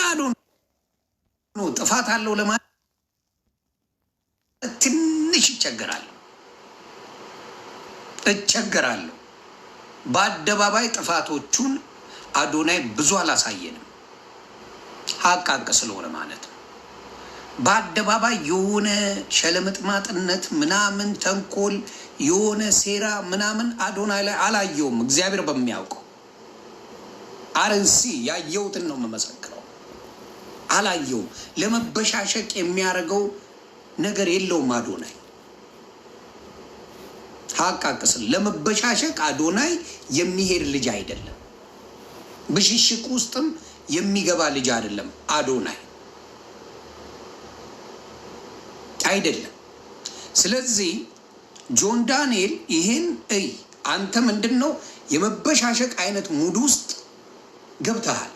አዶ ጥፋት አለው ለማለት ትንሽ እቸገራለሁ። በአደባባይ ጥፋቶቹን አዶናይ ብዙ አላሳየንም፣ ሀቃቅ ስለሆነ ማለት ነው። በአደባባይ የሆነ ሸለምጥማጥነት ምናምን ተንኮል የሆነ ሴራ ምናምን አዶናይ ላይ አላየውም። እግዚአብሔር በሚያውቀው አርንሲ ያየሁትን ነው የምመሰክረው። አላየውም። ለመበሻሸቅ የሚያደርገው ነገር የለውም አዶናይ። ሀቃቅስል ለመበሻሸቅ አዶናይ የሚሄድ ልጅ አይደለም። ብሽሽቅ ውስጥም የሚገባ ልጅ አይደለም አዶናይ አይደለም። ስለዚህ ጆን ዳንኤል ይህን አንተ ምንድን ነው የመበሻሸቅ አይነት ሙድ ውስጥ ገብተሃል።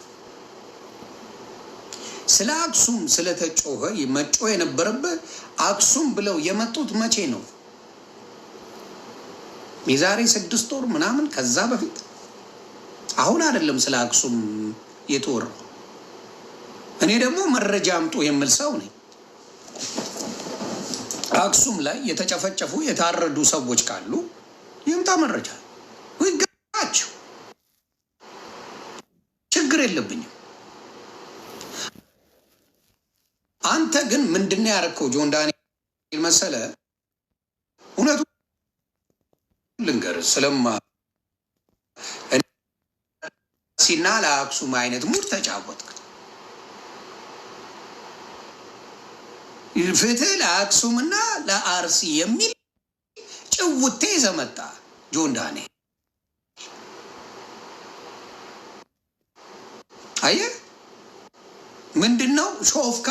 ስለ አክሱም ስለተጮኸ መጮህ የነበረበት አክሱም ብለው የመጡት መቼ ነው? የዛሬ 6 ወር ምናምን ከዛ በፊት አሁን አይደለም ስለ አክሱም የተወራው። እኔ ደግሞ መረጃ አምጡ የምል ሰው ነኝ። አክሱም ላይ የተጨፈጨፉ የታረዱ ሰዎች ካሉ ይምጣ መረጃ ይጋቸው፣ ችግር የለብኝም። አንተ ግን ምንድነው ያደረከው ጆን ዳንኤል መሰለ? እውነቱ ልንገር ስለማ ሲና ለአክሱም አይነት ሙድ ተጫወትክ። ፍትህ ለአክሱምና ለአርሲ የሚል ጭውቴ ዘመጣ ጆን ዳንኤል። አየህ ምንድነው ሾፍካ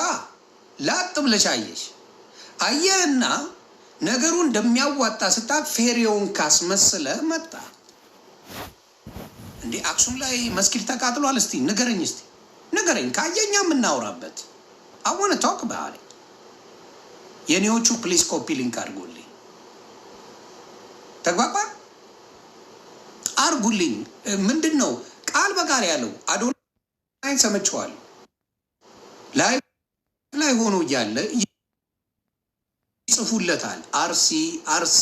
ላጥ ብለሽ አየሽ። አየህና ነገሩ እንደሚያዋጣ ስታቅ ፌሬውን ካስመስለ መጣ። እንዴ አክሱም ላይ መስጊድ ተቃጥሏል? እስቲ ንገረኝ፣ ንገረኝ። ካየኛ የምናወራበት አወነ ታውቅ ባህሪ የኔዎቹ ፕሊስ ኮፒ ሊንክ አድርጉልኝ፣ ተግባባ አድርጉልኝ። ምንድን ነው ቃል በቃል ያለው አዶናይ ሰምቼዋለሁ። ላይ ሆኖ እያለ ይጽፉለታል አርሲ አርሲ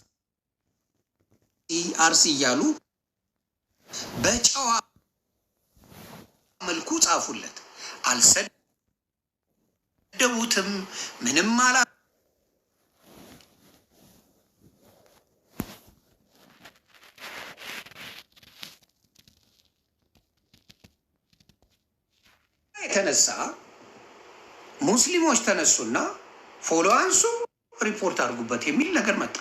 አርሲ እያሉ በጨዋ መልኩ ጻፉለት። አልሰደቡትም፣ ምንም አላ የተነሳ ሙስሊሞች ተነሱና ፎሎ አንሱ ሪፖርት አድርጉበት የሚል ነገር መጣ።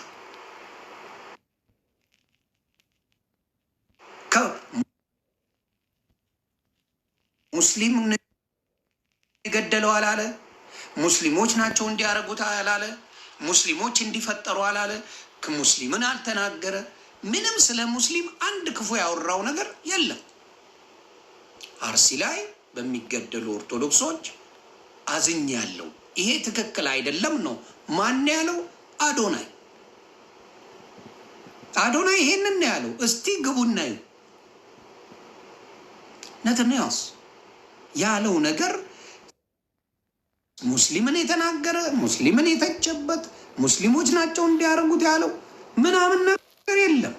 ሙስሊም የገደለው አላለ፣ ሙስሊሞች ናቸው እንዲያደርጉት አላለ፣ ሙስሊሞች እንዲፈጠሩ አላለ፣ ሙስሊምን አልተናገረ። ምንም ስለ ሙስሊም አንድ ክፉ ያወራው ነገር የለም። አርሲ ላይ በሚገደሉ ኦርቶዶክሶች አዝኛለሁ፣ ይሄ ትክክል አይደለም ነው ማን ያለው? አዶናይ። አዶናይ ይሄንን ያለው እስቲ ግቡና እዩ። ነትንያስ ያለው ነገር ሙስሊምን የተናገረ ሙስሊምን የተቸበት ሙስሊሞች ናቸው እንዲያደርጉት ያለው ምናምን ነገር የለም።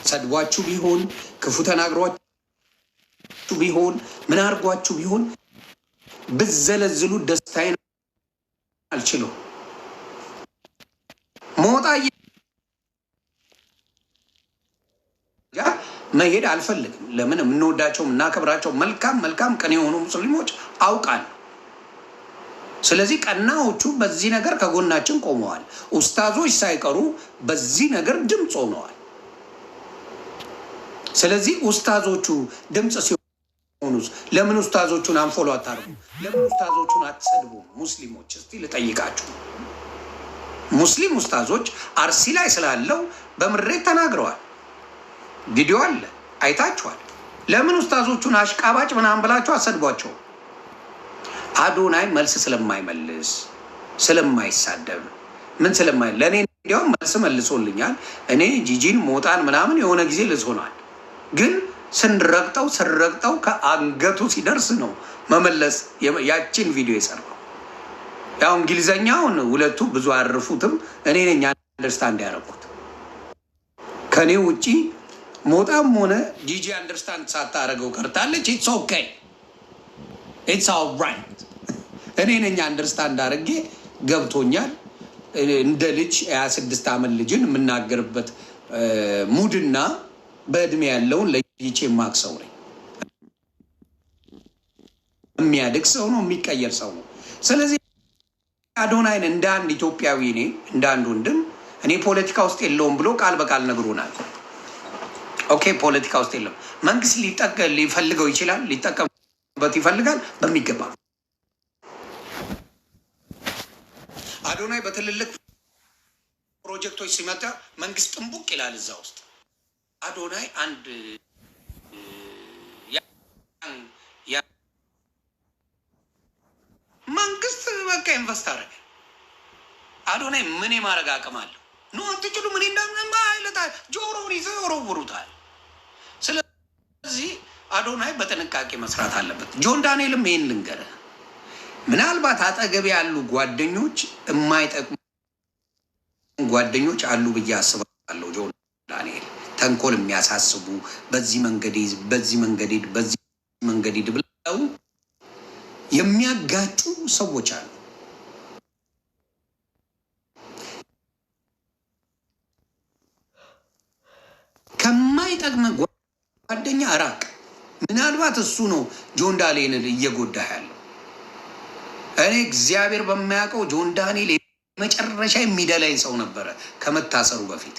ሰድቧችሁ ቢሆን ክፉ ተናግሯችሁ ቢሆን ምን አድርጓችሁ ቢሆን ብዘለዝሉ ደስታዬን አልችለው። ሞጣ መሄድ አልፈልግም። ለምን? የምንወዳቸው የምናከብራቸው መልካም ቀን የሆኑ ሙስሊሞች አውቃለሁ። ስለዚህ ቀናዎቹ በዚህ ነገር ከጎናችን ቆመዋል። ኡስታዞች ሳይቀሩ በዚህ ነገር ድምፅ ሆነዋል። ስለዚህ ኡስታዞቹ ድምፅ ሲሆኑ ለምን ኡስታዞቹን አንፎሎ አታርጉ? ለምን ኡስታዞቹን አትሰድቡ? ሙስሊሞች እስቲ ልጠይቃችሁ። ሙስሊም ኡስታዞች አርሲ ላይ ስላለው በምሬት ተናግረዋል። ቪዲዮ አለ አይታችኋል። ለምን ኡስታዞቹን አሽቃባጭ ምናምን ብላችሁ አሰድቧቸው? አዶናይ መልስ ስለማይመልስ ስለማይሳደብ ምን ለእኔ እንዲያውም መልስ መልሶልኛል። እኔ ጂጂን ሞጣን ምናምን የሆነ ጊዜ ልሶናል፣ ግን ስንረግጠው ከአንገቱ ሲደርስ ነው መመለስ ያችን ቪዲዮ የሰራው። ያው እንግሊዘኛውን ሁለቱ ብዙ አርፉትም እኔ ነኝ አንደርስታንድ ያደረኩት። ከኔ ውጪ ሞጣም ሆነ ጂጂ አንደርስታንድ ሳታረገው ቀርታለች። ኢትስ ኦኬ ኢትስ ኦልራይት። እኔ ነኝ አንደርስታንድ አድርጌ ገብቶኛል። እንደ ልጅ 26 ዓመት ልጅን የምናገርበት ሙድና በእድሜ ያለውን ለይቼ የማክሰው ነኝ። የሚያድግ ሰው ነው፣ የሚቀየር ሰው ነው። ስለዚህ አዶናይን እንደ አንድ ኢትዮጵያዊ እኔ እንደ አንድ ወንድም እኔ ፖለቲካ ውስጥ የለውም ብሎ ቃል በቃል ነግሮናል። ኦኬ ፖለቲካ ውስጥ የለም። መንግስት ሊፈልገው ይችላል፣ ሊጠቀምበት ይፈልጋል በሚገባ። አዶናይ በትልልቅ ፕሮጀክቶች ሲመጣ መንግስት ጥንቡቅ ይላል እዛ ውስጥ። አዶናይ አንድ መንግስት በቃ ኢንቨስት አደረገ። አዶናይ ምን የማድረግ አቅም አለው? ኖ አትችሉ ምን እንዳይለታል ጆሮውን ይዘው ይወረውሩታል። ስለዚህ አዶናይ በጥንቃቄ መስራት አለበት። ጆን ዳንኤልም ይህን ልንገርህ፣ ምናልባት አጠገብ ያሉ ጓደኞች የማይጠቅሙ ጓደኞች አሉ ብዬ አስባለሁ። ጆን ዳንኤል ተንኮል የሚያሳስቡ በዚህ መንገድ ብለው የሚያጋጩ ሰዎች አሉ። ከማይጠቅም ጓደኛ ራቅ። ምናልባት እሱ ነው ጆን ዳንኤልን እየጎዳ ያለው። እኔ እግዚአብሔር በማያውቀው ጆን ዳንኤል መጨረሻ የሚደላኝ ሰው ነበረ ከመታሰሩ በፊት።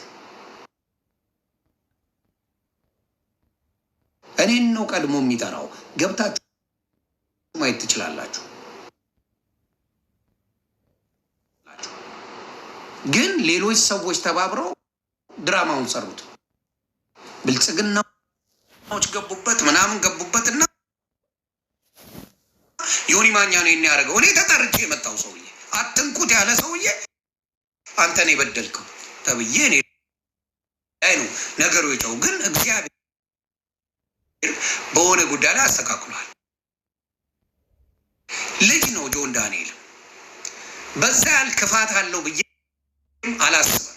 እኔን ነው ቀድሞ የሚጠራው። ገብታችሁ ማየት ትችላላችሁ። ግን ሌሎች ሰዎች ተባብረው ድራማውን ሰሩት። ብልጽግናዎች ገቡበት ምናምን ገቡበትና ዮኒ ማኛ ነው የሚያደርገው። እኔ ተጠርቼ የመጣው ሰውዬ አትንኩት ያለ ሰውዬ አንተን የበደልከው ተብዬ እኔ ላይ ነው ነገሩ የጨው። ግን እግዚአብሔር በሆነ ጉዳይ ላይ አስተካክሏል። ልጅ ነው ጆን ዳንኤል። በዛ ያህል ክፋት አለው ብዬ አላስብም።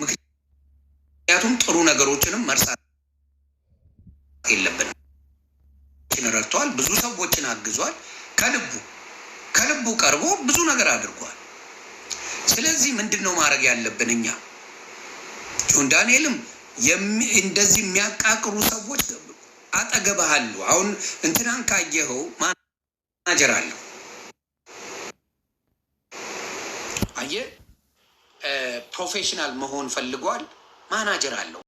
ምክንያቱም ጥሩ ነገሮችንም መርሳት የለብንም። ረድተዋል፣ ብዙ ሰዎችን አግዟል። ከልቡ ቀርቦ ብዙ ነገር አድርጓል። ስለዚህ ምንድን ነው ማድረግ ያለብን እኛ? ጆን ዳንኤልም እንደዚህ የሚያቃቅሩ ሰዎች አጠገብህ አሉ። አሁን እንትናን ካየኸው ማናጀር አለው። አየህ ፕሮፌሽናል መሆን ፈልጓል። ማናጀር አለው።